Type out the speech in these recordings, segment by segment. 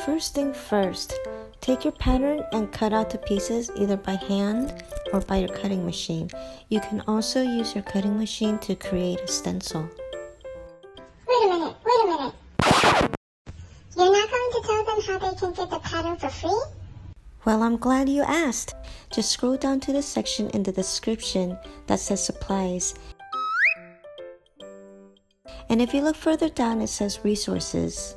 First thing first, take your pattern and cut out to pieces either by hand or by your cutting machine. You can also use your cutting machine to create a stencil. Wait a minute. You're not going to tell them how they can get the pattern for free? Well, I'm glad you asked. Just scroll down to the section in the description that says supplies. And if you look further down, it says resources.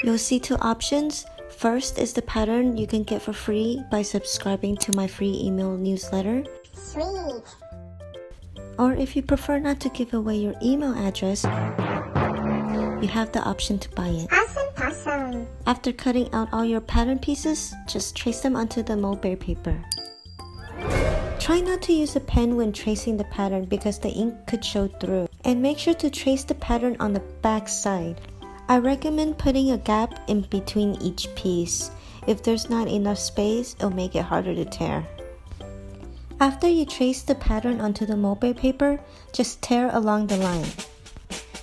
You'll see two options. First is the pattern you can get for free by subscribing to my free email newsletter. Sweet. Or if you prefer not to give away your email address, you have the option to buy it. Awesome. After cutting out all your pattern pieces, just trace them onto the mulberry paper. Try not to use a pen when tracing the pattern because the ink could show through. And make sure to trace the pattern on the back side. I recommend putting a gap in between each piece. If there's not enough space, it'll make it harder to tear. After you trace the pattern onto the mulberry paper, just tear along the line.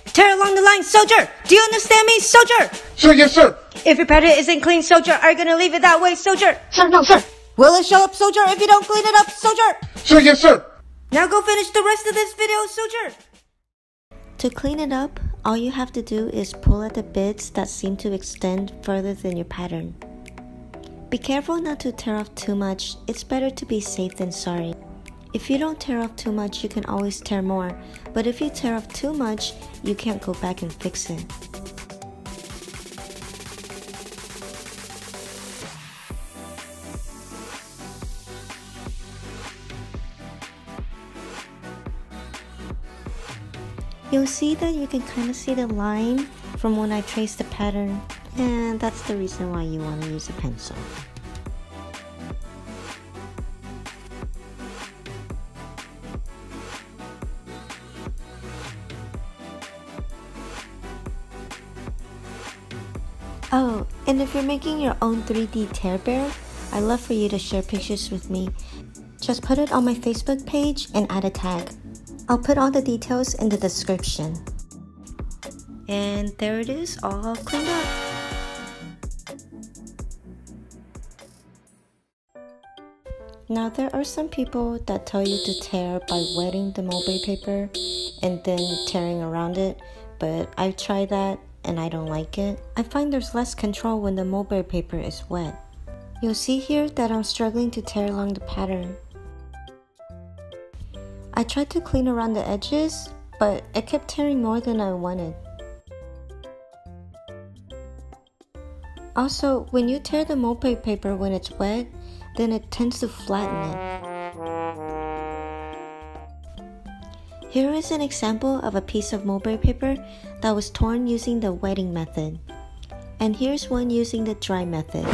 Tear along the line, soldier! Do you understand me, soldier? Sir, yes, sir. If your pattern isn't clean, soldier, are you gonna leave it that way, soldier? Sir, no, sir. Will it show up, soldier, if you don't clean it up, soldier? Sir, yes, sir. Now go finish the rest of this video, soldier! To clean it up, all you have to do is pull at the bits that seem to extend further than your pattern. Be careful not to tear off too much. It's better to be safe than sorry. If you don't tear off too much, you can always tear more. But if you tear off too much, you can't go back and fix it. You'll see that you can kind of see the line from when I trace the pattern, and that's the reason why you want to use a pencil. Oh, and if you're making your own 3D tear bear, I'd love for you to share pictures with me. Just put it on my Facebook page and add a tag. I'll put all the details in the description. And there it is, all cleaned up. Now there are some people that tell you to tear by wetting the mulberry paper and then tearing around it, but I've tried that and I don't like it. I find there's less control when the mulberry paper is wet. You'll see here that I'm struggling to tear along the pattern. I tried to clean around the edges, but it kept tearing more than I wanted. Also, when you tear the mulberry paper when it's wet, then it tends to flatten it. Here is an example of a piece of mulberry paper that was torn using the wetting method. And here's one using the dry method.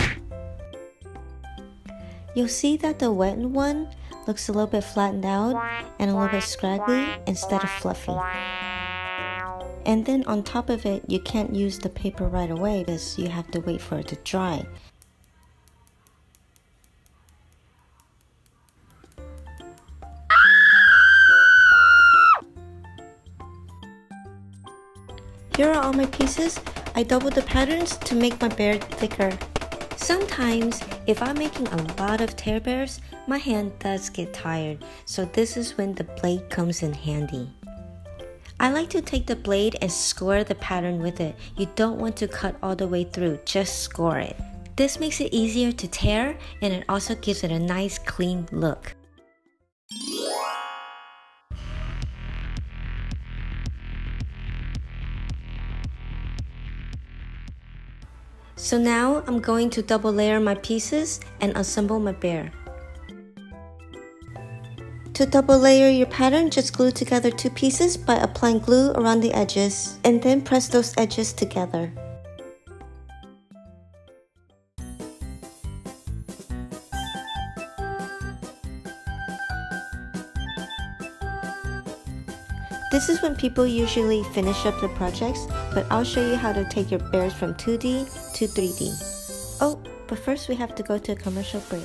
You'll see that the wetted one looks a little bit flattened out and a little bit scraggly instead of fluffy. And then on top of it, you can't use the paper right away because you have to wait for it to dry. Here are all my pieces. I doubled the patterns to make my bear thicker. Sometimes, if I'm making a lot of tear bears, my hand does get tired, so this is when the blade comes in handy. I like to take the blade and score the pattern with it. You don't want to cut all the way through, just score it. This makes it easier to tear, and it also gives it a nice clean look. So now I'm going to double layer my pieces and assemble my bear. To double layer your pattern, just glue together two pieces by applying glue around the edges and then press those edges together. This is when people usually finish up their projects, but I'll show you how to take your bears from 2D to 3D. Oh, but first we have to go to a commercial break.